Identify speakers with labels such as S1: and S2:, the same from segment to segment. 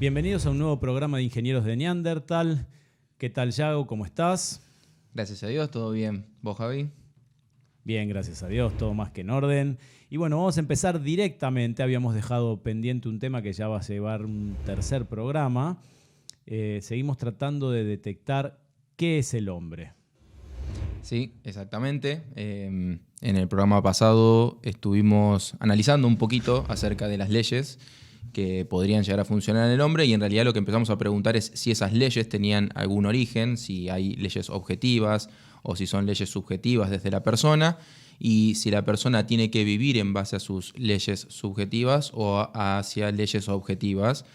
S1: Bienvenidos a un nuevo programa de Ingenieros de Neandertal. ¿Qué tal, Yago? ¿Cómo estás?
S2: Gracias a Dios, todo bien. ¿Vos, Javi?
S1: Bien, gracias a Dios, todo más que en orden. Y bueno, vamos a empezar directamente. Habíamos dejado pendiente un tema que ya va a llevar un tercer programa. Seguimos tratando de detectar qué es el hombre.
S2: Sí, exactamente. En el programa pasado estuvimos analizando un poquito acerca de las leyes que podrían llegar a funcionar en el hombre y en realidad lo que empezamos a preguntar es si esas leyes tenían algún origen, si hay leyes objetivas o si son leyes subjetivas desde la persona y si la persona tiene que vivir en base a sus leyes subjetivas o hacia leyes objetivas.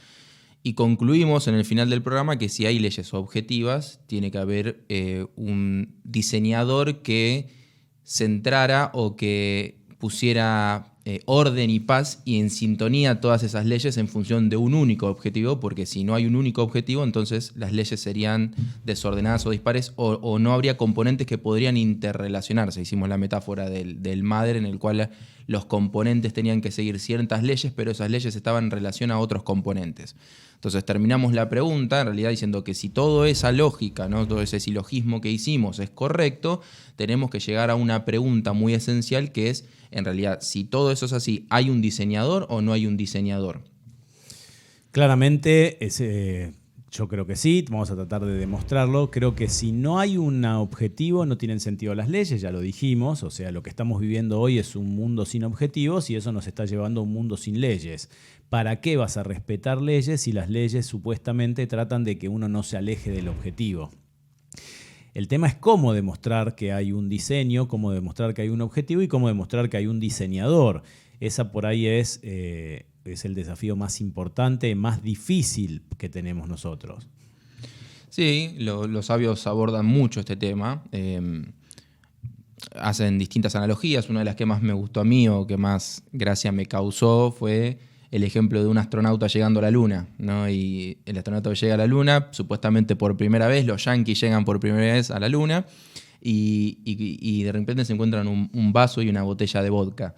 S2: Y concluimos en el final del programa que si hay leyes objetivas, tiene que haber un diseñador que centrara o que pusiera orden y paz y en sintonía todas esas leyes en función de un único objetivo, porque si no hay un único objetivo, entonces las leyes serían desordenadas o dispares o no habría componentes que podrían interrelacionarse. Hicimos la metáfora del madre en el cual los componentes tenían que seguir ciertas leyes, pero esas leyes estaban en relación a otros componentes. Entonces terminamos la pregunta, en realidad diciendo que si toda esa lógica, ¿no? Todo ese silogismo que hicimos es correcto, tenemos que llegar a una pregunta muy esencial que es, en realidad, si todo eso es así, ¿hay un diseñador o no hay un diseñador?
S1: Claramente, yo creo que sí, vamos a tratar de demostrarlo. Creo que si no hay un objetivo, no tienen sentido las leyes, ya lo dijimos. O sea, lo que estamos viviendo hoy es un mundo sin objetivos y eso nos está llevando a un mundo sin leyes. ¿Para qué vas a respetar leyes si las leyes supuestamente tratan de que uno no se aleje del objetivo? El tema es cómo demostrar que hay un diseño, cómo demostrar que hay un objetivo y cómo demostrar que hay un diseñador. Esa por ahí es el desafío más importante, más difícil que tenemos nosotros.
S2: Sí, los sabios abordan mucho este tema. Hacen distintas analogías. Una de las que más me gustó a mí o que más gracia me causó fue el ejemplo de un astronauta llegando a la Luna, ¿no? Y el astronauta llega a la Luna, supuestamente por primera vez, los yanquis llegan por primera vez a la Luna y de repente se encuentran un vaso y una botella de vodka.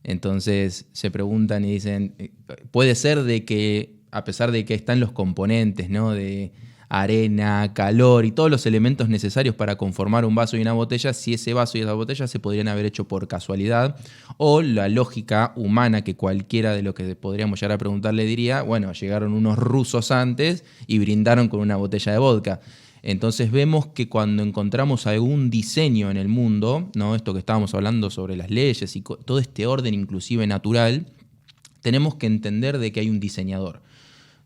S2: Entonces se preguntan y dicen, puede ser de que, a pesar de que están los componentes, ¿no? De arena, calor y todos los elementos necesarios para conformar un vaso y una botella, si ese vaso y esa botella se podrían haber hecho por casualidad o la lógica humana que cualquiera de lo que podríamos llegar a preguntarle diría, bueno, llegaron unos rusos antes y brindaron con una botella de vodka. Entonces vemos que cuando encontramos algún diseño en el mundo, ¿no? Esto que estábamos hablando sobre las leyes y todo este orden inclusive natural, tenemos que entender de que hay un diseñador.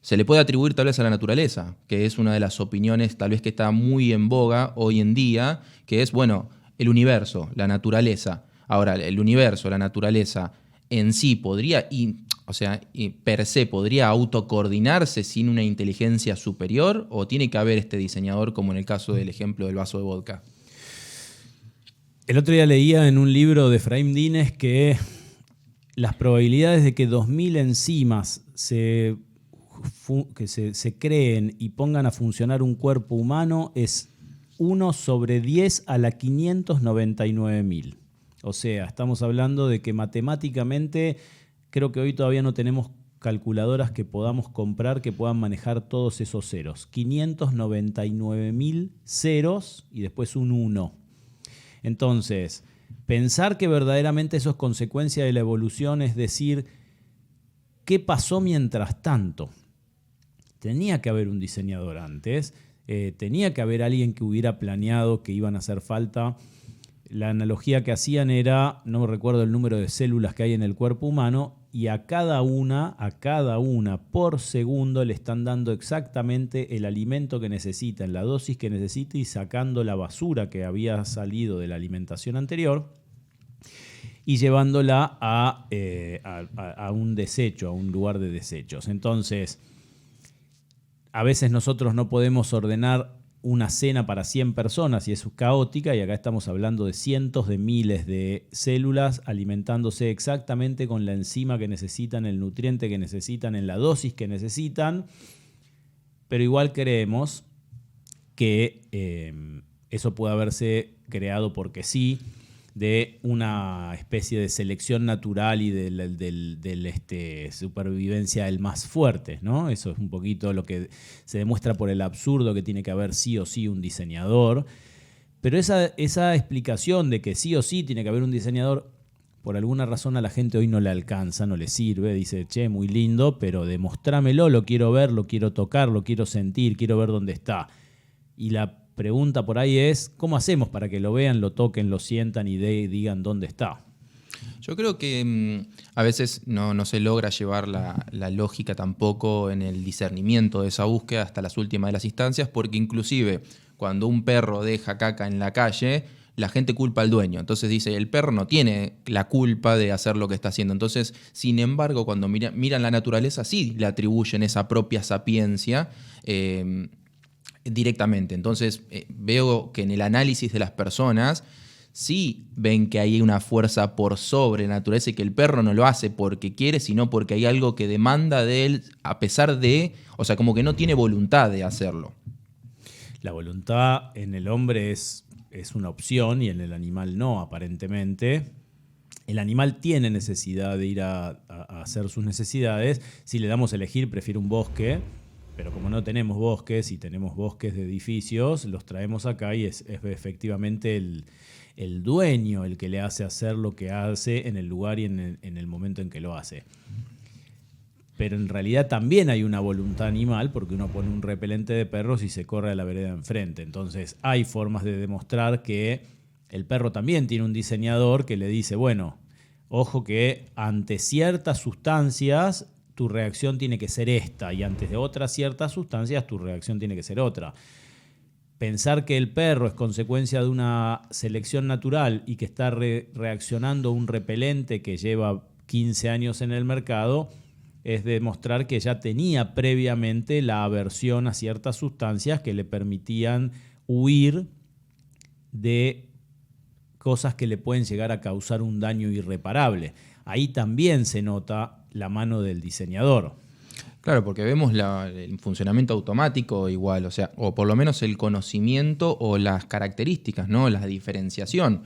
S2: Se le puede atribuir tal vez a la naturaleza, que es una de las opiniones tal vez que está muy en boga hoy en día, que es, bueno, el universo, la naturaleza. Ahora, el universo, la naturaleza en sí podría, per se, podría autocoordinarse sin una inteligencia superior o tiene que haber este diseñador como en el caso del ejemplo del vaso de vodka.
S1: El otro día leía en un libro de Efraín Dines que las probabilidades de que 2000 enzimas se creen y pongan a funcionar un cuerpo humano es 1 sobre 10 a la 599.000. O sea, estamos hablando de que matemáticamente creo que hoy todavía no tenemos calculadoras que podamos comprar que puedan manejar todos esos ceros. 599.000 ceros y después un 1. Entonces, pensar que verdaderamente eso es consecuencia de la evolución, es decir, ¿qué pasó mientras tanto? Tenía que haber un diseñador antes, tenía que haber alguien que hubiera planeado que iban a hacer falta. La analogía que hacían era, no me recuerdo el número de células que hay en el cuerpo humano, y a cada una por segundo le están dando exactamente el alimento que necesita, en la dosis que necesita y sacando la basura que había salido de la alimentación anterior y llevándola a un desecho, a un lugar de desechos. Entonces, a veces nosotros no podemos ordenar una cena para 100 personas y es caótica, y acá estamos hablando de cientos de miles de células alimentándose exactamente con la enzima que necesitan, el nutriente que necesitan, en la dosis que necesitan, pero igual creemos que eso puede haberse creado porque sí. de una especie de selección natural y del supervivencia del más fuerte, ¿no? Eso es un poquito lo que se demuestra por el absurdo que tiene que haber sí o sí un diseñador. Pero esa explicación de que sí o sí tiene que haber un diseñador, por alguna razón a la gente hoy no le alcanza, no le sirve. Dice, che, muy lindo, pero demostrámelo, lo quiero ver, lo quiero tocar, lo quiero sentir, quiero ver dónde está. Y la pregunta por ahí es, ¿cómo hacemos para que lo vean, lo toquen, lo sientan y digan dónde está?
S2: Yo creo que a veces no se logra llevar la lógica tampoco en el discernimiento de esa búsqueda hasta las últimas de las instancias, porque inclusive cuando un perro deja caca en la calle, la gente culpa al dueño. Entonces dice, el perro no tiene la culpa de hacer lo que está haciendo. Entonces, sin embargo, cuando miran la naturaleza, sí le atribuyen esa propia sapiencia directamente. Entonces, veo que en el análisis de las personas sí ven que hay una fuerza por sobre la naturaleza y que el perro no lo hace porque quiere, sino porque hay algo que demanda de él a pesar de, o sea, como que no tiene voluntad de hacerlo.
S1: La voluntad en el hombre es una opción y en el animal no, aparentemente. El animal tiene necesidad de ir a hacer sus necesidades. Si le damos a elegir, prefiere un bosque, pero como no tenemos bosques y tenemos bosques de edificios, los traemos acá y es efectivamente el dueño el que le hace hacer lo que hace en el lugar y en el momento en que lo hace. Pero en realidad también hay una voluntad animal porque uno pone un repelente de perros y se corre a la vereda enfrente. Entonces hay formas de demostrar que el perro también tiene un diseñador que le dice, bueno, ojo que ante ciertas sustancias tu reacción tiene que ser esta y antes de otras ciertas sustancias tu reacción tiene que ser otra. Pensar que el perro es consecuencia de una selección natural y que está reaccionando a un repelente que lleva 15 años en el mercado es demostrar que ya tenía previamente la aversión a ciertas sustancias que le permitían huir de cosas que le pueden llegar a causar un daño irreparable. Ahí también se nota la mano del diseñador.
S2: Claro, porque vemos el funcionamiento automático igual, o sea, o por lo menos el conocimiento o las características, ¿no? La diferenciación,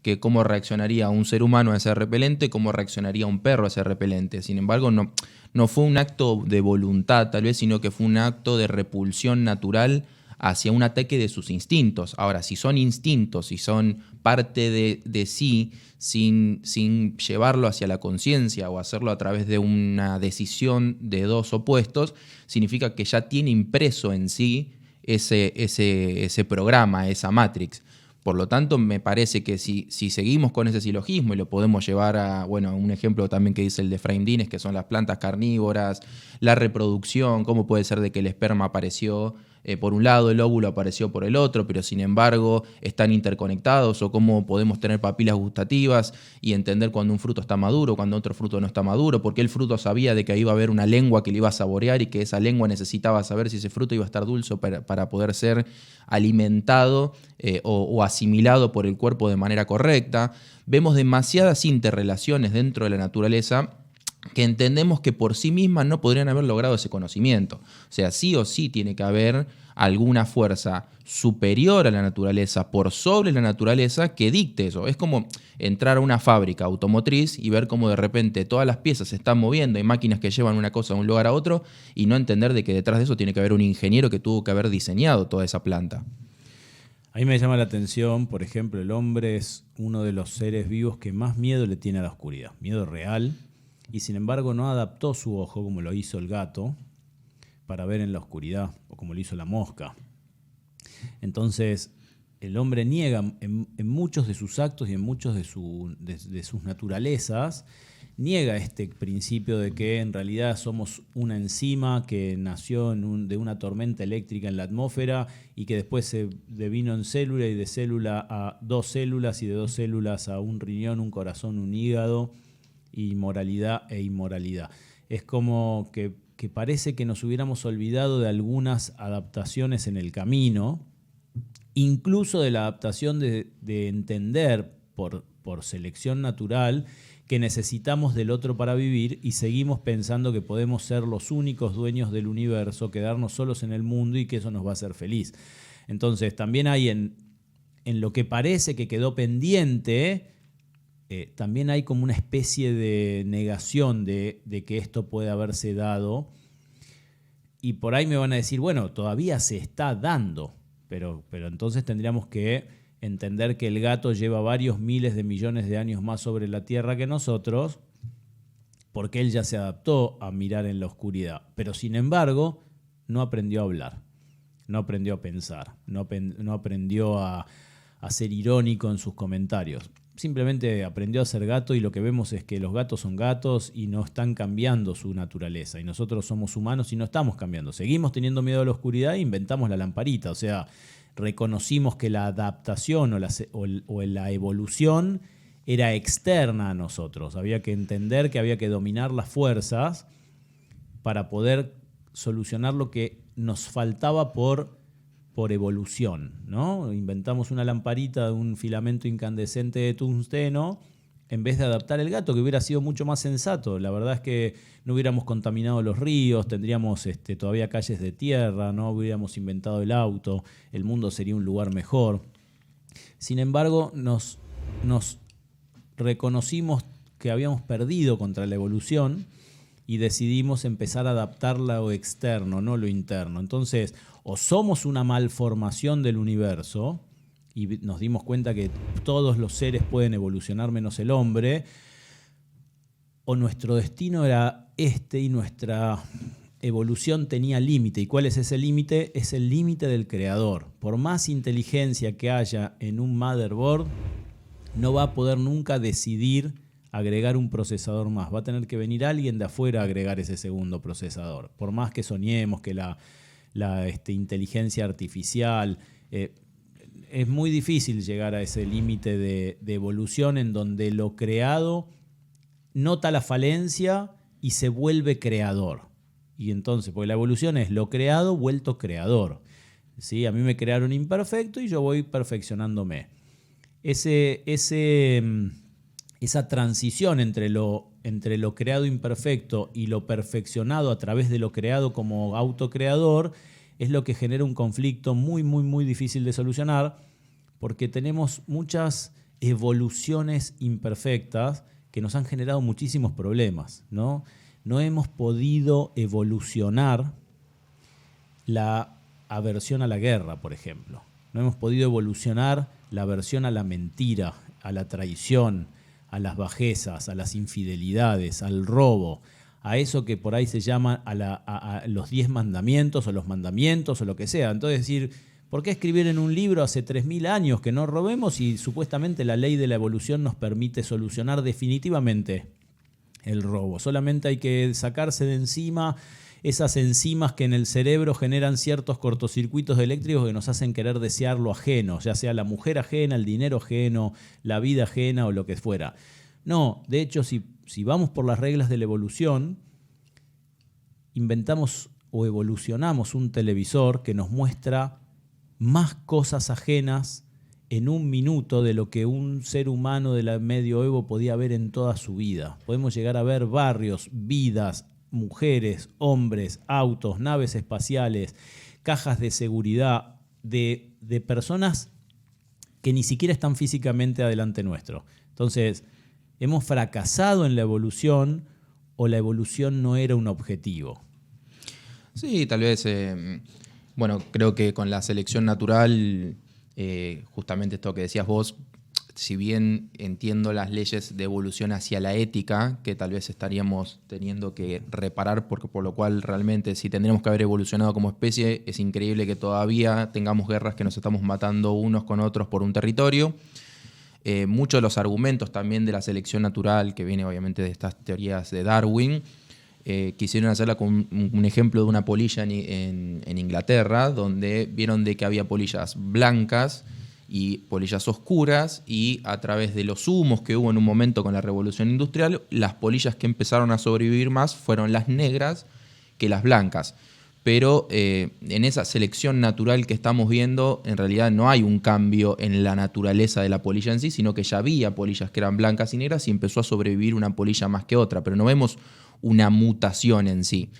S2: que cómo reaccionaría un ser humano a ese repelente, cómo reaccionaría un perro a ese repelente. Sin embargo, no fue un acto de voluntad tal vez, sino que fue un acto de repulsión natural hacia un ataque de sus instintos. Ahora, si son instintos, si son parte de sí, sin llevarlo hacia la conciencia o hacerlo a través de una decisión de dos opuestos, significa que ya tiene impreso en sí ese programa, esa matrix. Por lo tanto, me parece que si seguimos con ese silogismo y lo podemos llevar a, bueno, un ejemplo también que dice el de Efraín Dines, que son las plantas carnívoras, la reproducción, cómo puede ser de que el esperma apareció por un lado, el óvulo apareció por el otro, pero sin embargo están interconectados, o cómo podemos tener papilas gustativas y entender cuando un fruto está maduro, cuando otro fruto no está maduro, porque el fruto sabía de que iba a haber una lengua que le iba a saborear y que esa lengua necesitaba saber si ese fruto iba a estar dulce para poder ser alimentado o asimilado por el cuerpo de manera correcta. Vemos demasiadas interrelaciones dentro de la naturaleza que entendemos que por sí mismas no podrían haber logrado ese conocimiento. O sea, sí o sí tiene que haber alguna fuerza superior a la naturaleza, por sobre la naturaleza, que dicte eso. Es como entrar a una fábrica automotriz y ver cómo de repente todas las piezas se están moviendo, hay máquinas que llevan una cosa de un lugar a otro, y no entender de que detrás de eso tiene que haber un ingeniero que tuvo que haber diseñado toda esa planta.
S1: A mí me llama la atención, por ejemplo, el hombre es uno de los seres vivos que más miedo le tiene a la oscuridad, miedo real. Y sin embargo no adaptó su ojo como lo hizo el gato para ver en la oscuridad, o como lo hizo la mosca. Entonces el hombre niega en muchos de sus actos y en muchos de sus naturalezas, niega este principio de que en realidad somos una enzima que nació de una tormenta eléctrica en la atmósfera y que después se devino en célula y de célula a 2 células y de 2 células a un riñón, un corazón, un hígado, y moralidad e inmoralidad. Es como que parece que nos hubiéramos olvidado de algunas adaptaciones en el camino, incluso de la adaptación de entender por selección natural que necesitamos del otro para vivir, y seguimos pensando que podemos ser los únicos dueños del universo, quedarnos solos en el mundo y que eso nos va a hacer feliz. Entonces también hay en lo que parece que quedó pendiente también hay como una especie de negación de que esto puede haberse dado. Y por ahí me van a decir, bueno, todavía se está dando, pero entonces tendríamos que entender que el gato lleva varios miles de millones de años más sobre la Tierra que nosotros, porque él ya se adaptó a mirar en la oscuridad. Pero sin embargo, no aprendió a hablar, no aprendió a pensar, no aprendió a ser irónico en sus comentarios. Simplemente aprendió a ser gato, y lo que vemos es que los gatos son gatos y no están cambiando su naturaleza. Y nosotros somos humanos y no estamos cambiando. Seguimos teniendo miedo a la oscuridad e inventamos la lamparita. O sea, reconocimos que la adaptación o la evolución era externa a nosotros. Había que entender que había que dominar las fuerzas para poder solucionar lo que nos faltaba por evolución, ¿no? Inventamos una lamparita de un filamento incandescente de tungsteno en vez de adaptar el gato, que hubiera sido mucho más sensato. La verdad es que no hubiéramos contaminado los ríos, tendríamos todavía calles de tierra, no hubiéramos inventado el auto, el mundo sería un lugar mejor. Sin embargo, nos reconocimos que habíamos perdido contra la evolución y decidimos empezar a adaptar lo externo, no lo interno. Entonces, o somos una malformación del universo y nos dimos cuenta que todos los seres pueden evolucionar menos el hombre, o nuestro destino era y nuestra evolución tenía límite. ¿Y cuál es ese límite? Es el límite del creador. Por más inteligencia que haya en un motherboard, no va a poder nunca decidir agregar un procesador más. Va a tener que venir alguien de afuera a agregar ese segundo procesador. Por más que soñemos que la inteligencia artificial, es muy difícil llegar a ese límite de evolución en donde lo creado nota la falencia y se vuelve creador. Y entonces, porque la evolución es lo creado vuelto creador, ¿sí? A mí me crearon imperfecto y yo voy perfeccionándome. Esa transición entre lo creado imperfecto y lo perfeccionado a través de lo creado como autocreador es lo que genera un conflicto muy, muy, muy difícil de solucionar, porque tenemos muchas evoluciones imperfectas que nos han generado muchísimos problemas, ¿no? No hemos podido evolucionar la aversión a la guerra, por ejemplo. No hemos podido evolucionar la aversión a la mentira, a la traición, a las bajezas, a las infidelidades, al robo, a eso que por ahí se llama a los 10 mandamientos o los mandamientos o lo que sea. Entonces decir, ¿por qué escribir en un libro hace 3000 años que no robemos y supuestamente la ley de la evolución nos permite solucionar definitivamente el robo? Solamente hay que sacarse de encima esas enzimas que en el cerebro generan ciertos cortocircuitos eléctricos que nos hacen querer desear lo ajeno, ya sea la mujer ajena, el dinero ajeno, la vida ajena o lo que fuera. No, de hecho, si vamos por las reglas de la evolución, inventamos o evolucionamos un televisor que nos muestra más cosas ajenas en un minuto de lo que un ser humano del medioevo podía ver en toda su vida. Podemos llegar a ver barrios, vidas, mujeres, hombres, autos, naves espaciales, cajas de seguridad de personas que ni siquiera están físicamente adelante nuestro. Entonces, ¿hemos fracasado en la evolución o la evolución no era un objetivo?
S2: Sí, tal vez. Creo que con la selección natural, justamente esto que decías vos, si bien entiendo las leyes de evolución hacia la ética, que tal vez estaríamos teniendo que reparar, porque por lo cual realmente si tendríamos que haber evolucionado como especie, es increíble que todavía tengamos guerras que nos estamos matando unos con otros por un territorio. Muchos de los argumentos también de la selección natural, que viene obviamente de estas teorías de Darwin, quisieron hacerla con un ejemplo de una polilla en Inglaterra, donde vieron de que había polillas blancas y polillas oscuras, y a través de los humos que hubo en un momento con la revolución industrial, las polillas que empezaron a sobrevivir más fueron las negras que las blancas. Pero en esa selección natural que estamos viendo, en realidad no hay un cambio en la naturaleza de la polilla en sí, sino que ya había polillas que eran blancas y negras y empezó a sobrevivir una polilla más que otra, pero no vemos una mutación en sí.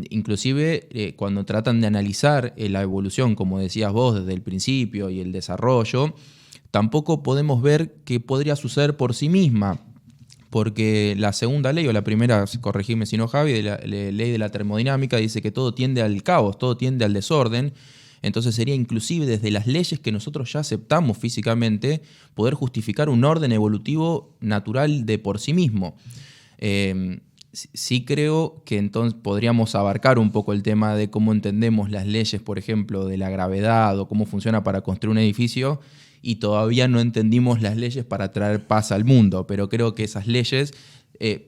S2: Inclusive cuando tratan de analizar la evolución, como decías vos, desde el principio y el desarrollo, tampoco podemos ver qué podría suceder por sí misma. Porque la segunda ley, o la primera, corregime si no, Javi, de la ley de la termodinámica, dice que todo tiende al caos, todo tiende al desorden. Entonces sería inclusive desde las leyes que nosotros ya aceptamos físicamente poder justificar un orden evolutivo natural de por sí mismo. Sí creo que entonces podríamos abarcar un poco el tema de cómo entendemos las leyes, por ejemplo, de la gravedad o cómo funciona para construir un edificio, y todavía no entendimos las leyes para traer paz al mundo, pero creo que esas leyes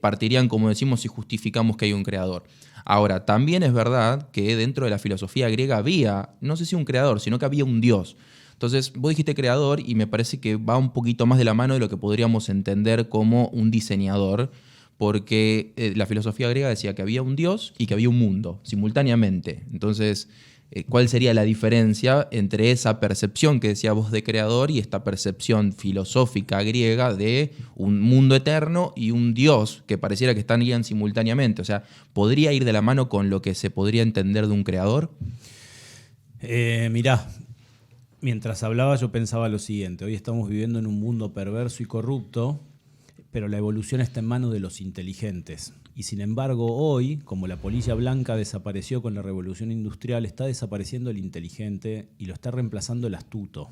S2: partirían, como decimos, si justificamos que hay un creador. Ahora, también es verdad que dentro de la filosofía griega había, no sé si un creador, sino que había un dios. Entonces, vos dijiste creador y me parece que va un poquito más de la mano de lo que podríamos entender como un diseñador, porque la filosofía griega decía que había un dios y que había un mundo simultáneamente. Entonces, ¿cuál sería la diferencia entre esa percepción que decía vos de creador y esta percepción filosófica griega de un mundo eterno y un dios que pareciera que estarían simultáneamente? O sea, ¿podría ir de la mano con lo que se podría entender de un creador?
S1: Mirá, mientras hablaba yo pensaba lo siguiente. Hoy estamos viviendo en un mundo perverso y corrupto, pero la evolución está en manos de los inteligentes. Y sin embargo, hoy, como la polilla blanca desapareció con la revolución industrial, está desapareciendo el inteligente y lo está reemplazando el astuto.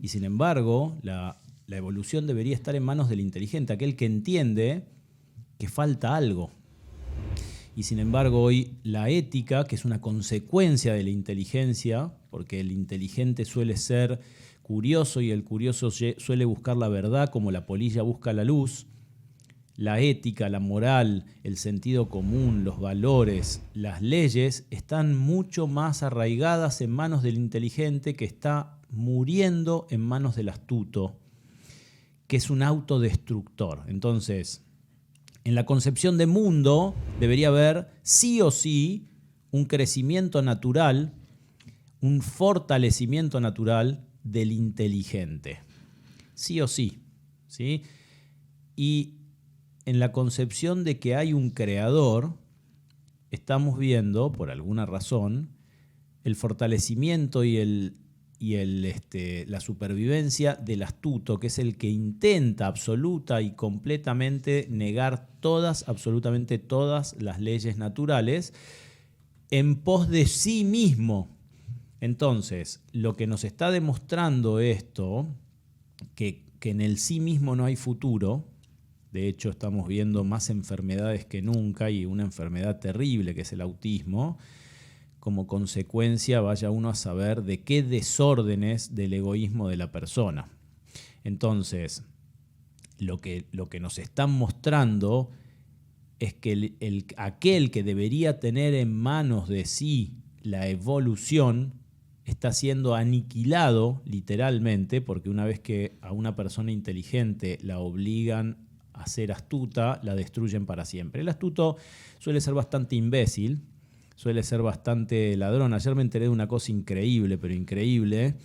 S1: Y sin embargo, la evolución debería estar en manos del inteligente, aquel que entiende que falta algo. Y sin embargo, hoy la ética, que es una consecuencia de la inteligencia, porque el inteligente suele ser curioso y el curioso suele buscar la verdad como la polilla busca la luz, la ética, la moral, el sentido común, los valores, las leyes están mucho más arraigadas en manos del inteligente, que está muriendo en manos del astuto, que es un autodestructor. Entonces, en la concepción de mundo debería haber sí o sí un crecimiento natural, un fortalecimiento natural del inteligente. Sí o sí, ¿sí? Y en la concepción de que hay un creador, estamos viendo, por alguna razón, el fortalecimiento y la supervivencia del astuto, que es el que intenta absoluta y completamente negar absolutamente todas las leyes naturales en pos de sí mismo. Entonces, lo que nos está demostrando esto, que en el sí mismo no hay futuro. De hecho, estamos viendo más enfermedades que nunca, y una enfermedad terrible que es el autismo. Como consecuencia, vaya uno a saber de qué desórdenes del egoísmo de la persona. Entonces, lo que nos están mostrando es que aquel que debería tener en manos de sí la evolución está siendo aniquilado literalmente, porque una vez que a una persona inteligente la obligan a ser astuta, la destruyen para siempre. El astuto suele ser bastante imbécil, suele ser bastante ladrón. Ayer me enteré de una cosa increíble, pero increíble.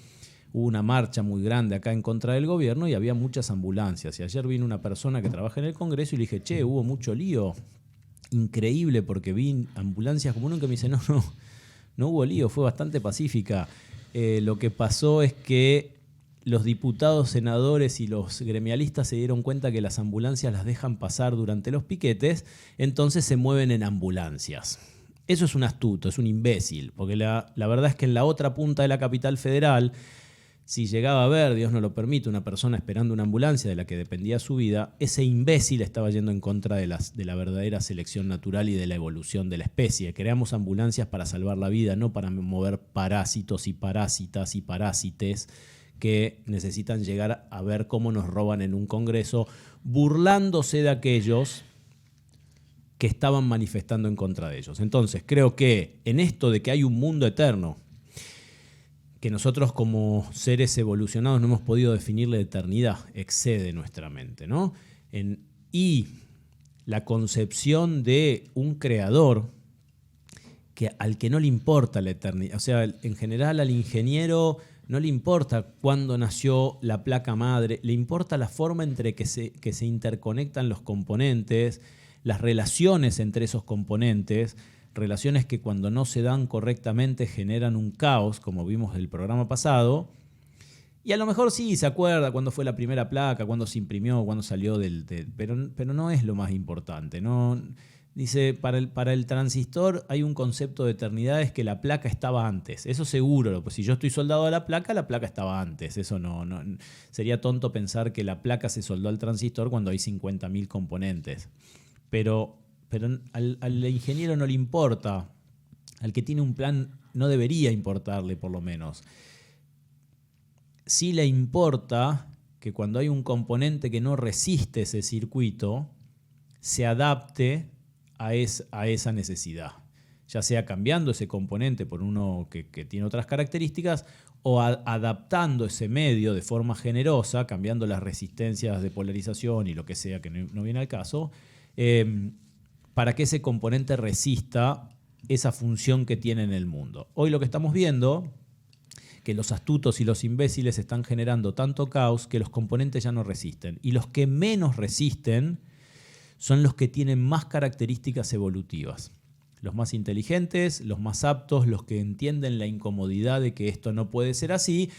S1: Hubo una marcha muy grande acá en contra del gobierno y había muchas ambulancias. Y ayer vino una persona que trabaja en el Congreso y le dije, che, hubo mucho lío. Increíble, porque vi ambulancias como uno que me dice, no hubo lío, fue bastante pacífica. Lo que pasó es que los diputados, senadores y los gremialistas se dieron cuenta que las ambulancias las dejan pasar durante los piquetes, entonces se mueven en ambulancias. Eso es un astuto, es un imbécil, porque la verdad es que en la otra punta de la capital federal, si llegaba a ver, Dios no lo permite, una persona esperando una ambulancia de la que dependía su vida, ese imbécil estaba yendo en contra de la verdadera selección natural y de la evolución de la especie. Creamos ambulancias para salvar la vida, no para mover parásitos y parásitas y parásites que necesitan llegar a ver cómo nos roban en un congreso, burlándose de aquellos que estaban manifestando en contra de ellos. Entonces, creo que en esto de que hay un mundo eterno, que nosotros como seres evolucionados no hemos podido definir la eternidad, excede nuestra mente, ¿no? Y la concepción de un creador al que no le importa la eternidad. O sea, en general al ingeniero no le importa cuándo nació la placa madre, le importa la forma entre que se interconectan los componentes, las relaciones entre esos componentes, relaciones que cuando no se dan correctamente generan un caos, como vimos en el programa pasado, Y a lo mejor sí se acuerda cuándo fue la primera placa, cuándo se imprimió, cuándo salió pero no es lo más importante. No, dice, para el transistor hay un concepto de eternidad, es que la placa estaba antes. Eso seguro, pues si yo estoy soldado a la placa estaba antes. Eso no, sería tonto pensar que la placa se soldó al transistor cuando hay 50.000 componentes. Pero al ingeniero no le importa. Al que tiene un plan no debería importarle, por lo menos. Sí le importa que cuando hay un componente que no resiste ese circuito, se adapte a esa necesidad. Ya sea cambiando ese componente por uno que tiene otras características o adaptando ese medio de forma generosa, cambiando las resistencias de polarización y lo que sea, que no viene al caso, para que ese componente resista esa función que tiene en el mundo. Hoy lo que estamos viendo, que los astutos y los imbéciles están generando tanto caos que los componentes ya no resisten. Y los que menos resisten son los que tienen más características evolutivas. Los más inteligentes, los más aptos, los que entienden la incomodidad de que esto no puede ser así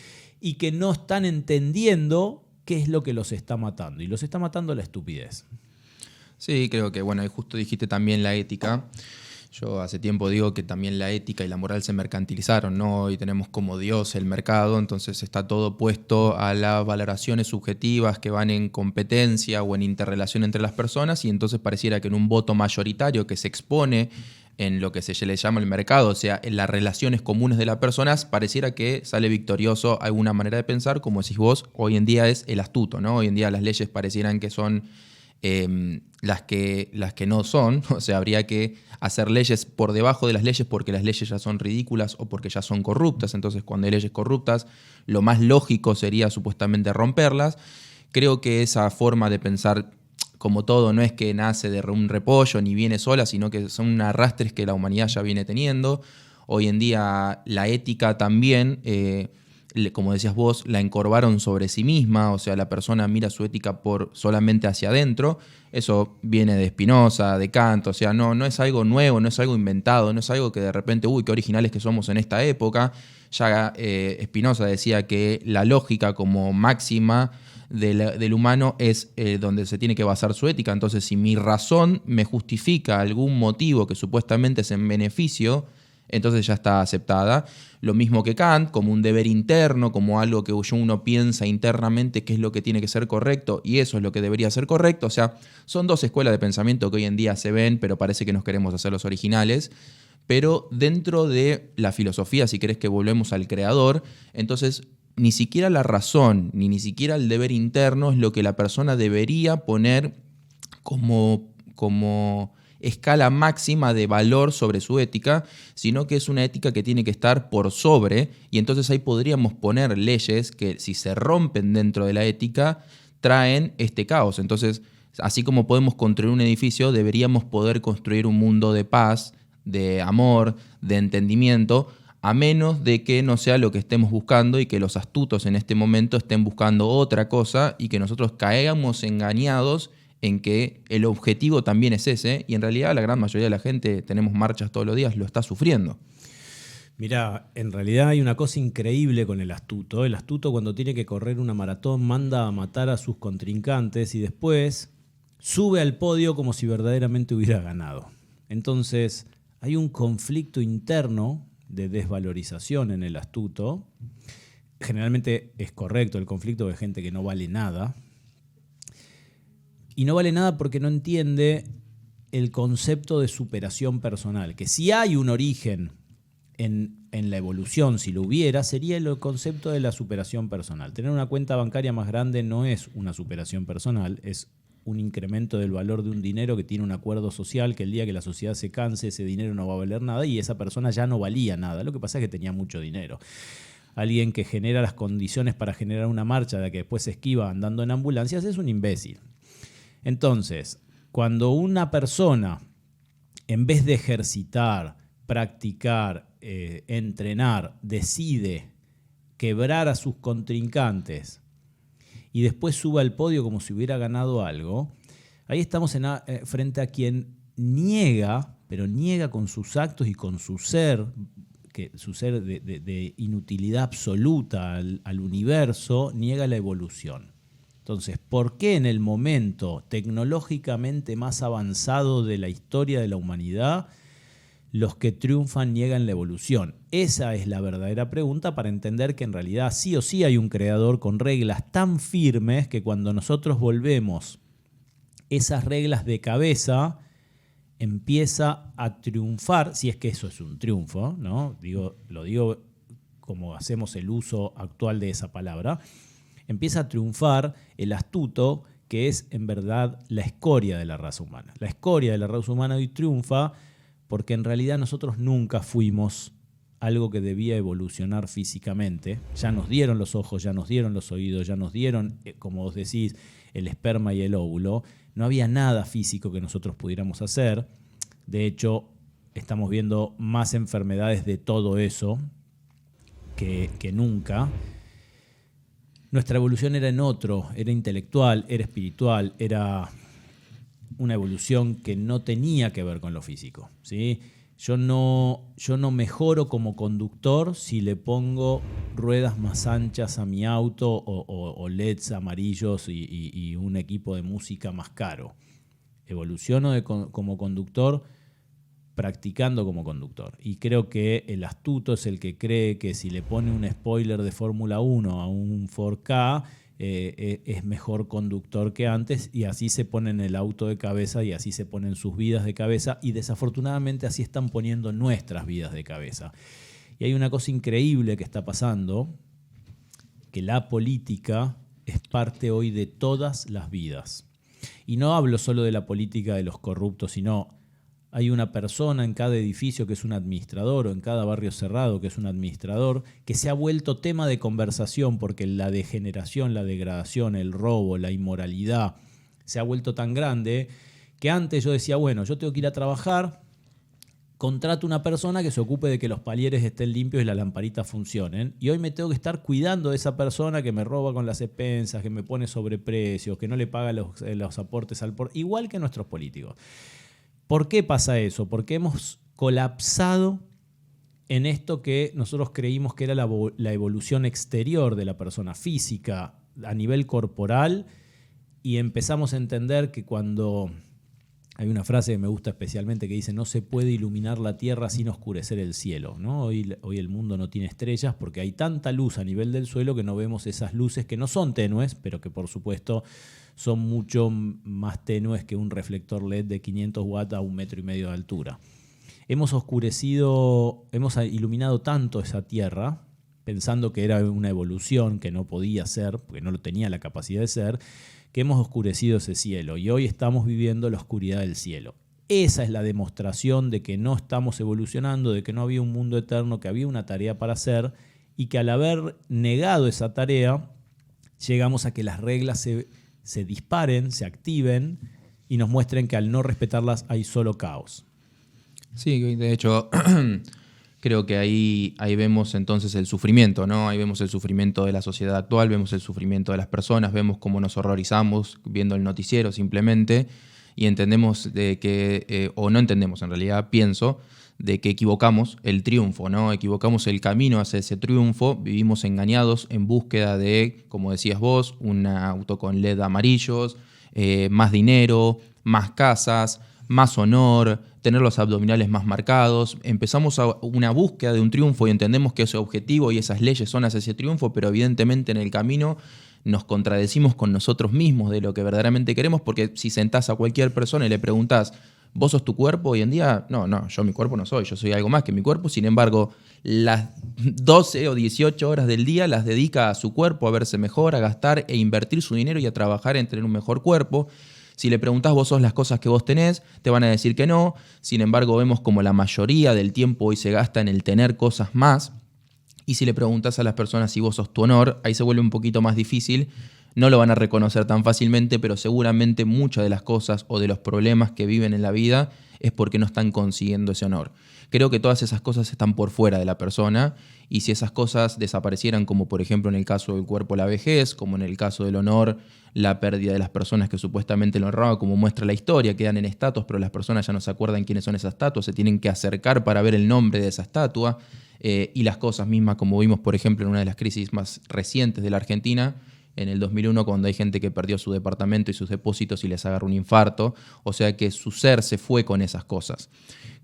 S1: y que no están entendiendo qué es lo que los está matando. Y los está matando la estupidez.
S2: Sí, creo que, bueno, justo dijiste también la ética. Yo hace tiempo digo que también la ética y la moral se mercantilizaron, ¿no? Hoy tenemos como Dios el mercado, entonces está todo puesto a las valoraciones subjetivas que van en competencia o en interrelación entre las personas, y entonces pareciera que en un voto mayoritario que se expone en lo que se le llama el mercado, o sea, en las relaciones comunes de las personas, pareciera que sale victorioso alguna manera de pensar, como decís vos, hoy en día es el astuto, ¿no? Hoy en día las leyes parecieran que son las que no son, o sea, habría que hacer leyes por debajo de las leyes porque las leyes ya son ridículas o porque ya son corruptas. Entonces, cuando hay leyes corruptas, lo más lógico sería supuestamente romperlas. Creo que esa forma de pensar, como todo, no es que nace de un repollo ni viene sola, sino que son arrastres que la humanidad ya viene teniendo. Hoy en día la ética también, como decías vos, la encorvaron sobre sí misma, o sea, la persona mira su ética solamente hacia adentro. Eso viene de Spinoza, de Kant, o sea, no es algo nuevo, no es algo inventado, no es algo que de repente, qué originales que somos en esta época. Ya Spinoza decía que la lógica como máxima del humano es donde se tiene que basar su ética. Entonces, si mi razón me justifica algún motivo que supuestamente es en beneficio, entonces ya está aceptada. Lo mismo que Kant, como un deber interno, como algo que uno piensa internamente qué es lo que tiene que ser correcto y eso es lo que debería ser correcto. O sea, son dos escuelas de pensamiento que hoy en día se ven, pero parece que nos queremos hacer los originales. Pero dentro de la filosofía, si querés que volvemos al creador, entonces ni siquiera la razón, ni siquiera el deber interno es lo que la persona debería poner como escala máxima de valor sobre su ética, sino que es una ética que tiene que estar por sobre, y entonces ahí podríamos poner leyes que, si se rompen dentro de la ética, traen este caos. Entonces, así como podemos construir un edificio, deberíamos poder construir un mundo de paz, de amor, de entendimiento, a menos de que no sea lo que estemos buscando y que los astutos en este momento estén buscando otra cosa y que nosotros caigamos engañados en que el objetivo también es ese, y en realidad la gran mayoría de la gente, tenemos marchas todos los días, lo está sufriendo.
S1: Mirá, en realidad hay una cosa increíble con el astuto. El astuto, cuando tiene que correr una maratón, manda a matar a sus contrincantes y después sube al podio como si verdaderamente hubiera ganado. Entonces, hay un conflicto interno de desvalorización en el astuto. Generalmente es correcto el conflicto de gente que no vale nada. Y no vale nada porque no entiende el concepto de superación personal, que si hay un origen en la evolución, si lo hubiera, sería el concepto de la superación personal. Tener una cuenta bancaria más grande no es una superación personal, es un incremento del valor de un dinero que tiene un acuerdo social, que el día que la sociedad se canse, ese dinero no va a valer nada y esa persona ya no valía nada. Lo que pasa es que tenía mucho dinero. Alguien que genera las condiciones para generar una marcha de la que después se esquiva andando en ambulancias es un imbécil. Entonces, cuando una persona, en vez de ejercitar, practicar, entrenar, decide quebrar a sus contrincantes y después sube al podio como si hubiera ganado algo, ahí estamos frente a quien niega, pero niega con sus actos y con su ser, que su ser de inutilidad absoluta al universo, niega la evolución. Entonces, ¿por qué en el momento tecnológicamente más avanzado de la historia de la humanidad los que triunfan niegan la evolución? Esa es la verdadera pregunta para entender que en realidad sí o sí hay un creador con reglas tan firmes que cuando nosotros volvemos esas reglas de cabeza, empieza a triunfar, si es que eso es un triunfo, ¿no? Lo digo como hacemos el uso actual de esa palabra, empieza a triunfar el astuto, que es en verdad la escoria de la raza humana. La escoria de la raza humana hoy triunfa porque en realidad nosotros nunca fuimos algo que debía evolucionar físicamente. Ya nos dieron los ojos, ya nos dieron los oídos, ya nos dieron, como vos decís, el esperma y el óvulo. No había nada físico que nosotros pudiéramos hacer. De hecho, estamos viendo más enfermedades de todo eso que nunca. Nuestra evolución era en otro, era intelectual, era espiritual, era una evolución que no tenía que ver con lo físico, ¿sí? Yo no mejoro como conductor si le pongo ruedas más anchas a mi auto o LEDs amarillos y un equipo de música más caro. Evoluciono como conductor practicando como conductor. Y creo que el astuto es el que cree que si le pone un spoiler de Fórmula 1 a un 4K, es mejor conductor que antes, y así se ponen el auto de cabeza y así se ponen sus vidas de cabeza, y desafortunadamente así están poniendo nuestras vidas de cabeza. Y hay una cosa increíble que está pasando, que la política es parte hoy de todas las vidas. Y no hablo solo de la política de los corruptos, sino hay una persona en cada edificio que es un administrador, o en cada barrio cerrado que es un administrador, que se ha vuelto tema de conversación porque la degeneración, la degradación, el robo, la inmoralidad se ha vuelto tan grande que antes yo decía, bueno, yo tengo que ir a trabajar, contrato una persona que se ocupe de que los palieres estén limpios y las lamparitas funcionen, y hoy me tengo que estar cuidando de esa persona que me roba con las expensas, que me pone sobreprecios, que no le paga los aportes al igual que nuestros políticos. ¿Por qué pasa eso? Porque hemos colapsado en esto que nosotros creímos que era la evolución exterior de la persona física a nivel corporal, y empezamos a entender que cuando... Hay una frase que me gusta especialmente que dice: no se puede iluminar la tierra sin oscurecer el cielo, ¿no? Hoy el mundo no tiene estrellas porque hay tanta luz a nivel del suelo que no vemos esas luces que no son tenues, pero que por supuesto son mucho más tenues que un reflector LED de 500 watts a 1,5 metros de altura. Hemos iluminado tanto esa tierra, pensando que era una evolución que no podía ser, porque no tenía la capacidad de ser, que hemos oscurecido ese cielo, y hoy estamos viviendo la oscuridad del cielo. Esa es la demostración de que no estamos evolucionando, de que no había un mundo eterno, que había una tarea para hacer, y que al haber negado esa tarea, llegamos a que las reglas se disparen, se activen, y nos muestren que al no respetarlas hay solo caos.
S2: Sí, de hecho... Creo que ahí vemos entonces el sufrimiento, ¿no? Ahí vemos el sufrimiento de la sociedad actual, vemos el sufrimiento de las personas, vemos cómo nos horrorizamos viendo el noticiero simplemente, y entendemos de que, o no entendemos en realidad, pienso, de que equivocamos el triunfo, ¿no? Equivocamos el camino hacia ese triunfo, vivimos engañados en búsqueda de, como decías vos, un auto con LED amarillos, más dinero, más casas, más honor, tener los abdominales más marcados. Empezamos una búsqueda de un triunfo y entendemos que ese objetivo y esas leyes son hacia ese triunfo, pero evidentemente en el camino nos contradecimos con nosotros mismos de lo que verdaderamente queremos, porque si sentás a cualquier persona y le preguntás, ¿vos sos tu cuerpo hoy en día? No, yo mi cuerpo no soy, yo soy algo más que mi cuerpo. Sin embargo, las 12 o 18 horas del día las dedica a su cuerpo, a verse mejor, a gastar e invertir su dinero y a trabajar en tener un mejor cuerpo. Si le preguntás vos sos las cosas que vos tenés, te van a decir que no. Sin embargo, vemos como la mayoría del tiempo hoy se gasta en el tener cosas más. Y si le preguntás a las personas si vos sos tu honor, ahí se vuelve un poquito más difícil. No lo van a reconocer tan fácilmente, pero seguramente muchas de las cosas o de los problemas que viven en la vida es porque no están consiguiendo ese honor. Creo que todas esas cosas están por fuera de la persona, y si esas cosas desaparecieran, como por ejemplo en el caso del cuerpo la vejez, como en el caso del honor, la pérdida de las personas que supuestamente lo honraban, como muestra la historia, quedan en estatuas, pero las personas ya no se acuerdan quiénes son esas estatuas, se tienen que acercar para ver el nombre de esa estatua, y las cosas mismas, como vimos por ejemplo en una de las crisis más recientes de la Argentina, en el 2001, cuando hay gente que perdió su departamento y sus depósitos y les agarró un infarto, o sea que su ser se fue con esas cosas.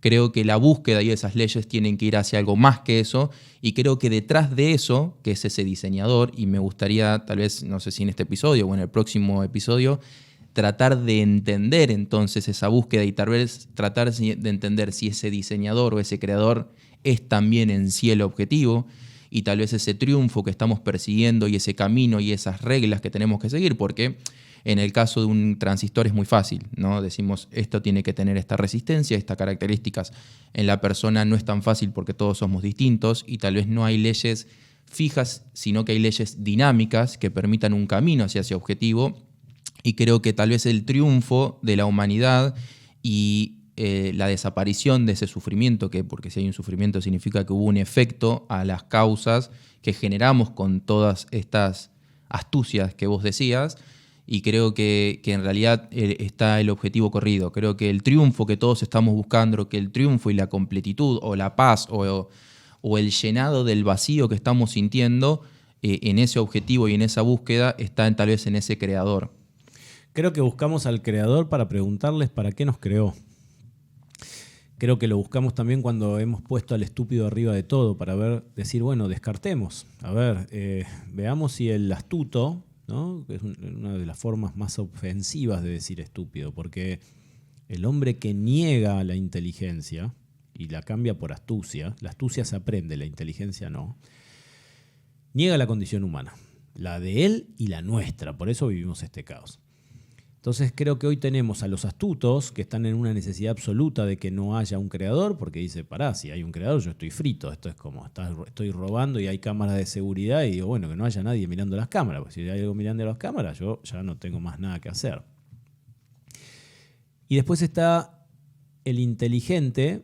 S2: Creo que la búsqueda y esas leyes tienen que ir hacia algo más que eso, y creo que detrás de eso, que es ese diseñador, y me gustaría, tal vez, no sé si en este episodio o en el próximo episodio, tratar de entender entonces esa búsqueda y tal vez tratar de entender si ese diseñador o ese creador es también en sí el objetivo, y tal vez ese triunfo que estamos persiguiendo y ese camino y esas reglas que tenemos que seguir, porque en el caso de un transistor es muy fácil, ¿no? Decimos, esto tiene que tener esta resistencia, estas características. En la persona no es tan fácil porque todos somos distintos y tal vez no hay leyes fijas, sino que hay leyes dinámicas que permitan un camino hacia ese objetivo, y creo que tal vez el triunfo de la humanidad y la desaparición de ese sufrimiento, que porque si hay un sufrimiento significa que hubo un efecto a las causas que generamos con todas estas astucias que vos decías, y creo que en realidad está el objetivo corrido. Creo que el triunfo que todos estamos buscando, que el triunfo y la completitud o la paz o el llenado del vacío que estamos sintiendo, en ese objetivo y en esa búsqueda está tal vez en ese creador.
S1: Creo que buscamos al creador para preguntarles para qué nos creó. Creo que lo buscamos también cuando hemos puesto al estúpido arriba de todo, para decir, bueno, descartemos. A ver, veamos si el astuto, ¿no? Que es una de las formas más ofensivas de decir estúpido, porque el hombre que niega la inteligencia y la cambia por astucia, la astucia se aprende, la inteligencia no, niega la condición humana, la de él y la nuestra, por eso vivimos este caos. Entonces creo que hoy tenemos a los astutos que están en una necesidad absoluta de que no haya un creador, porque dice, pará, si hay un creador yo estoy frito, esto es como, estoy robando y hay cámaras de seguridad y digo, bueno, que no haya nadie mirando las cámaras, porque si hay algo mirando las cámaras yo ya no tengo más nada que hacer. Y después está el inteligente.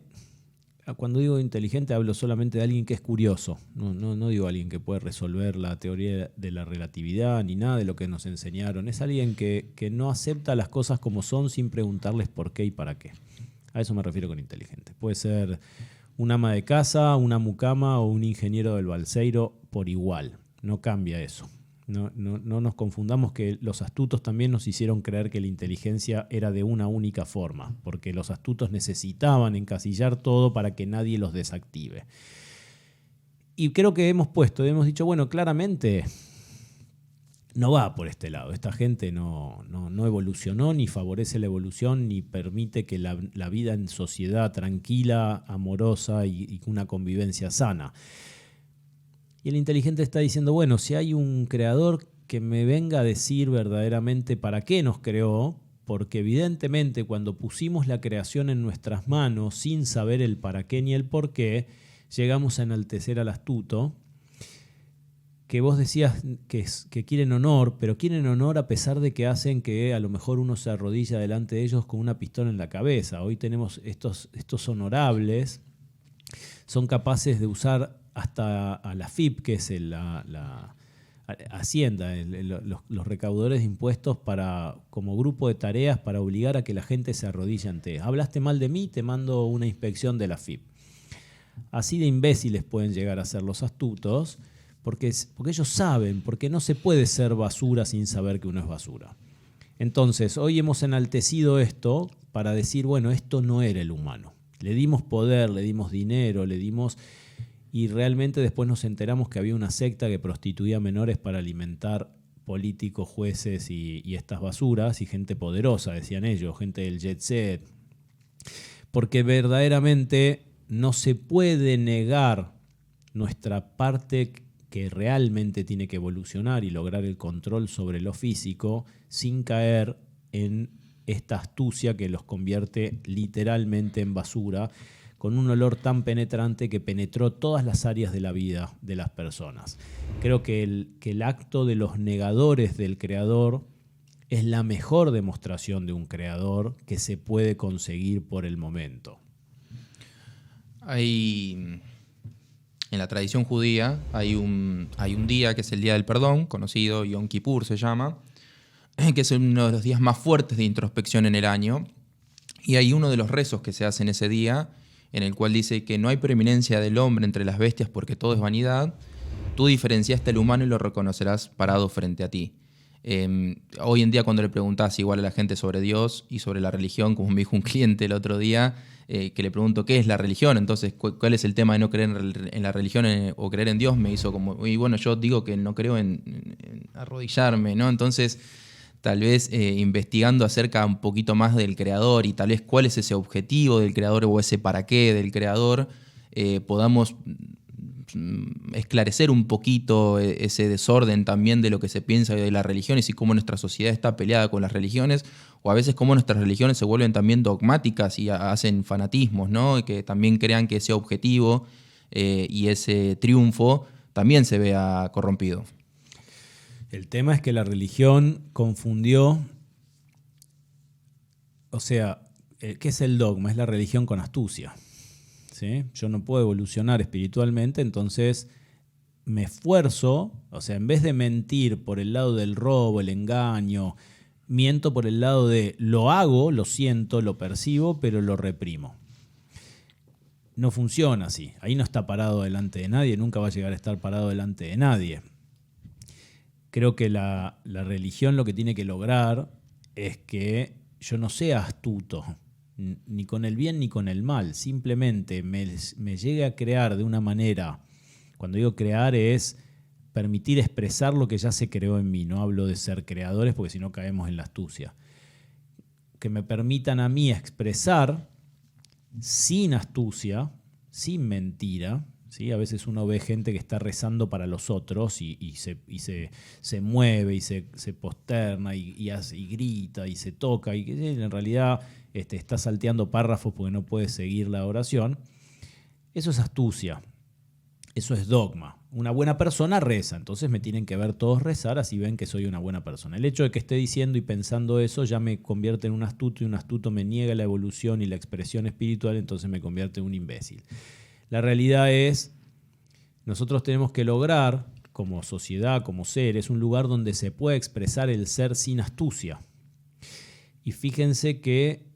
S1: Cuando digo inteligente hablo solamente de alguien que es curioso, no digo alguien que puede resolver la teoría de la relatividad ni nada de lo que nos enseñaron. Es alguien que no acepta las cosas como son sin preguntarles por qué y para qué. A eso me refiero con inteligente. Puede ser un ama de casa, una mucama o un ingeniero del balseiro por igual. No cambia eso. No nos confundamos que los astutos también nos hicieron creer que la inteligencia era de una única forma, porque los astutos necesitaban encasillar todo para que nadie los desactive. Y creo que hemos dicho, bueno, claramente no va por este lado. Esta gente no evolucionó, ni favorece la evolución, ni permite que la vida en sociedad tranquila, amorosa y una convivencia sana. Y el inteligente está diciendo, bueno, si hay un creador que me venga a decir verdaderamente para qué nos creó, porque evidentemente cuando pusimos la creación en nuestras manos sin saber el para qué ni el por qué, llegamos a enaltecer al astuto, que vos decías que quieren honor, pero quieren honor a pesar de que hacen que a lo mejor uno se arrodilla delante de ellos con una pistola en la cabeza. Hoy tenemos estos honorables, son capaces de usar hasta a la FIP, que es la Hacienda, los recaudadores de impuestos, como grupo de tareas para obligar a que la gente se arrodille ante. Hablaste mal de mí, te mando una inspección de la FIP. Así de imbéciles pueden llegar a ser los astutos, porque ellos saben, porque no se puede ser basura sin saber que uno es basura. Entonces, hoy hemos enaltecido esto para decir, bueno, esto no era el humano. Le dimos poder, le dimos dinero, y realmente después nos enteramos que había una secta que prostituía menores para alimentar políticos, jueces y estas basuras, y gente poderosa, decían ellos, gente del jet set. Porque verdaderamente no se puede negar nuestra parte que realmente tiene que evolucionar y lograr el control sobre lo físico sin caer en esta astucia que los convierte literalmente en basura, con un olor tan penetrante que penetró todas las áreas de la vida de las personas. Creo que el acto de los negadores del creador es la mejor demostración de un creador que se puede conseguir por el momento.
S2: En la tradición judía hay un día que es el Día del Perdón, conocido, Yom Kippur se llama, que es uno de los días más fuertes de introspección en el año. Y hay uno de los rezos que se hace en ese día, en el cual dice que no hay preeminencia del hombre entre las bestias porque todo es vanidad. Tú diferenciaste al humano y lo reconocerás parado frente a ti. Hoy en día cuando le preguntás igual a la gente sobre Dios y sobre la religión, como me dijo un cliente el otro día, que le pregunto qué es la religión, entonces cuál es el tema de no creer en la religión o creer en Dios, me hizo como, y bueno, yo digo que no creo en arrodillarme, ¿no? Entonces tal vez investigando acerca un poquito más del creador y tal vez cuál es ese objetivo del creador o ese para qué del creador, podamos esclarecer un poquito ese desorden también de lo que se piensa de las religiones y cómo nuestra sociedad está peleada con las religiones, o a veces cómo nuestras religiones se vuelven también dogmáticas y hacen fanatismos, ¿no? Y que también crean que ese objetivo y ese triunfo también se vea corrompido.
S1: El tema es que la religión confundió, o sea, ¿qué es el dogma? Es la religión con astucia. ¿Sí? Yo no puedo evolucionar espiritualmente, entonces me esfuerzo, o sea, en vez de mentir por el lado del robo, el engaño, miento por el lado de lo hago, lo siento, lo percibo, pero lo reprimo. No funciona así. Ahí no está parado delante de nadie, nunca va a llegar a estar parado delante de nadie. Creo que la religión lo que tiene que lograr es que yo no sea astuto, ni con el bien ni con el mal, simplemente me llegue a crear de una manera, cuando digo crear es permitir expresar lo que ya se creó en mí, no hablo de ser creadores porque si no caemos en la astucia, que me permitan a mí expresar sin astucia, sin mentira, ¿sí? A veces uno ve gente que está rezando para los otros y se mueve y se posterna y grita y se toca y en realidad está salteando párrafos porque no puede seguir la oración. Eso es astucia, eso es dogma. Una buena persona reza, entonces me tienen que ver todos rezar, así ven que soy una buena persona. El hecho de que esté diciendo y pensando eso ya me convierte en un astuto y un astuto me niega la evolución y la expresión espiritual, entonces me convierte en un imbécil. La realidad es, nosotros tenemos que lograr, como sociedad, como seres, un lugar donde se pueda expresar el ser sin astucia. Y fíjense que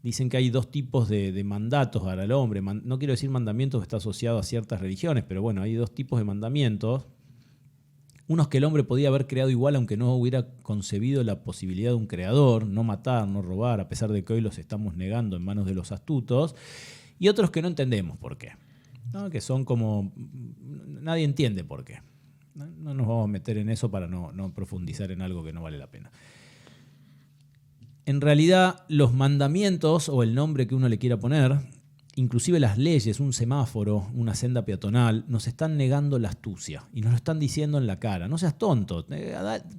S1: dicen que hay dos tipos de mandatos para el hombre. No quiero decir mandamientos que está asociado a ciertas religiones, pero bueno, hay dos tipos de mandamientos. Unos que el hombre podía haber creado igual aunque no hubiera concebido la posibilidad de un creador, no matar, no robar, a pesar de que hoy los estamos negando en manos de los astutos. Y otros que no entendemos por qué, ¿no? Que son como... nadie entiende por qué. No nos vamos a meter en eso para no profundizar en algo que no vale la pena. En realidad, los mandamientos, o el nombre que uno le quiera poner, inclusive las leyes, un semáforo, una senda peatonal, nos están negando la astucia y nos lo están diciendo en la cara. No seas tonto.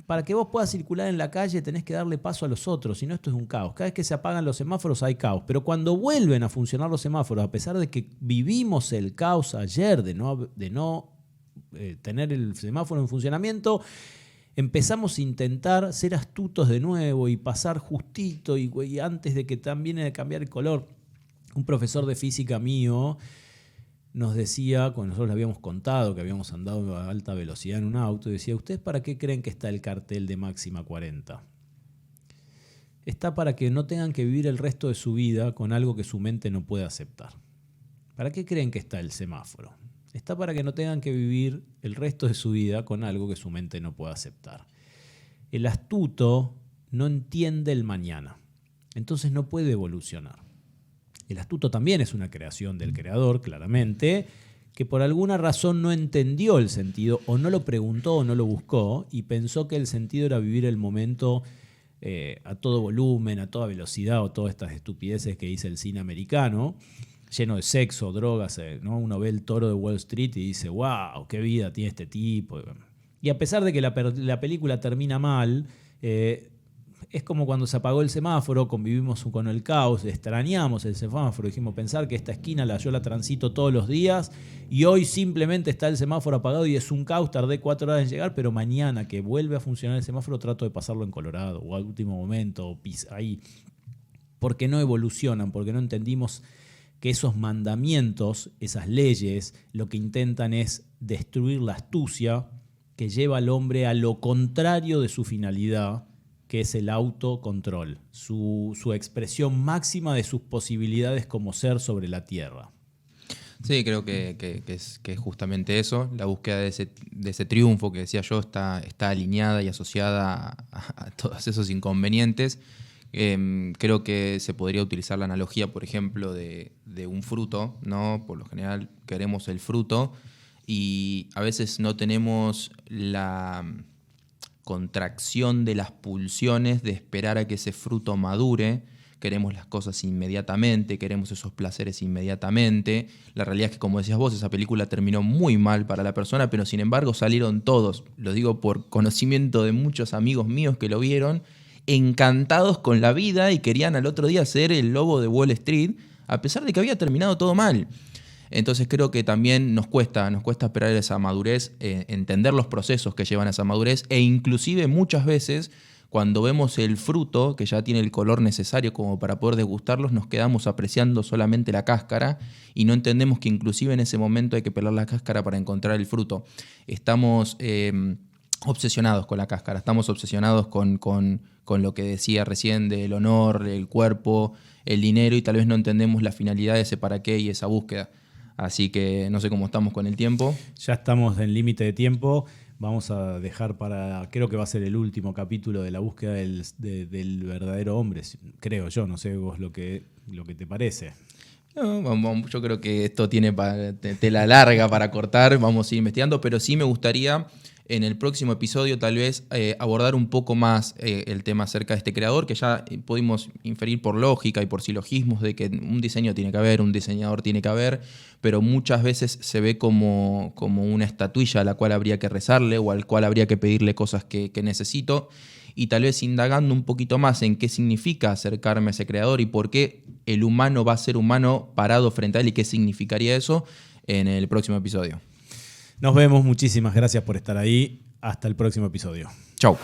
S1: Para que vos puedas circular en la calle tenés que darle paso a los otros, si no esto es un caos. Cada vez que se apagan los semáforos hay caos, pero cuando vuelven a funcionar los semáforos, a pesar de que vivimos el caos ayer de no tener el semáforo en funcionamiento, empezamos a intentar ser astutos de nuevo y pasar justito y antes de que también viene a cambiar el color. Un profesor de física mío nos decía, cuando nosotros le habíamos contado que habíamos andado a alta velocidad en un auto, decía, ¿ustedes para qué creen que está el cartel de máxima 40? Está para que no tengan que vivir el resto de su vida con algo que su mente no puede aceptar. ¿Para qué creen que está el semáforo? Está para que no tengan que vivir el resto de su vida con algo que su mente no puede aceptar. El astuto no entiende el mañana, entonces no puede evolucionar. El astuto también es una creación del creador, claramente, que por alguna razón no entendió el sentido, o no lo preguntó o no lo buscó, y pensó que el sentido era vivir el momento a todo volumen, a toda velocidad, o todas estas estupideces que dice el cine americano, lleno de sexo, drogas, ¿no? Uno ve el Toro de Wall Street y dice, wow, qué vida tiene este tipo. Y a pesar de que la película termina mal, Es como cuando se apagó el semáforo, convivimos con el caos, extrañamos el semáforo, dijimos pensar que esta esquina yo la transito todos los días y hoy simplemente está el semáforo apagado y es un caos, tardé 4 horas en llegar, pero mañana que vuelve a funcionar el semáforo trato de pasarlo en Colorado o al último momento, ahí. Porque no evolucionan, porque no entendimos que esos mandamientos, esas leyes, lo que intentan es destruir la astucia que lleva al hombre a lo contrario de su finalidad, que es el autocontrol, su expresión máxima de sus posibilidades como ser sobre la tierra.
S2: Sí, creo que es justamente eso. La búsqueda de ese triunfo que decía yo está alineada y asociada a todos esos inconvenientes. Creo que se podría utilizar la analogía, por ejemplo, de un fruto, ¿no? Por lo general queremos el fruto y a veces no tenemos la contracción de las pulsiones de esperar a que ese fruto madure. Queremos las cosas inmediatamente, queremos esos placeres inmediatamente. La realidad es que, como decías vos, esa película terminó muy mal para la persona, pero sin embargo salieron todos, lo digo por conocimiento de muchos amigos míos que lo vieron, encantados con la vida y querían al otro día ser el lobo de Wall Street, a pesar de que había terminado todo mal. Entonces creo que también nos cuesta esperar esa madurez, entender los procesos que llevan a esa madurez e inclusive muchas veces cuando vemos el fruto que ya tiene el color necesario como para poder degustarlos, nos quedamos apreciando solamente la cáscara y no entendemos que inclusive en ese momento hay que pelar la cáscara para encontrar el fruto. Estamos obsesionados con la cáscara, estamos obsesionados con lo que decía recién del honor, el cuerpo, el dinero y tal vez no entendemos la finalidad de ese para qué y esa búsqueda. Así que no sé cómo estamos con el tiempo.
S1: Ya estamos en límite de tiempo. Vamos a dejar creo que va a ser el último capítulo de la búsqueda del verdadero hombre. Creo yo, no sé vos lo que te parece.
S2: No, yo creo que esto tiene tela larga para cortar, vamos a ir investigando, pero sí me gustaría en el próximo episodio tal vez abordar un poco más el tema acerca de este creador, que ya pudimos inferir por lógica y por silogismos de que un diseño tiene que haber, un diseñador tiene que haber, pero muchas veces se ve como una estatuilla a la cual habría que rezarle o al cual habría que pedirle cosas que necesito, y tal vez indagando un poquito más en qué significa acercarme a ese creador y por qué el humano va a ser humano parado frente a él y qué significaría eso en el próximo episodio.
S1: Nos vemos, muchísimas gracias por estar ahí. Hasta el próximo episodio.
S2: Chau.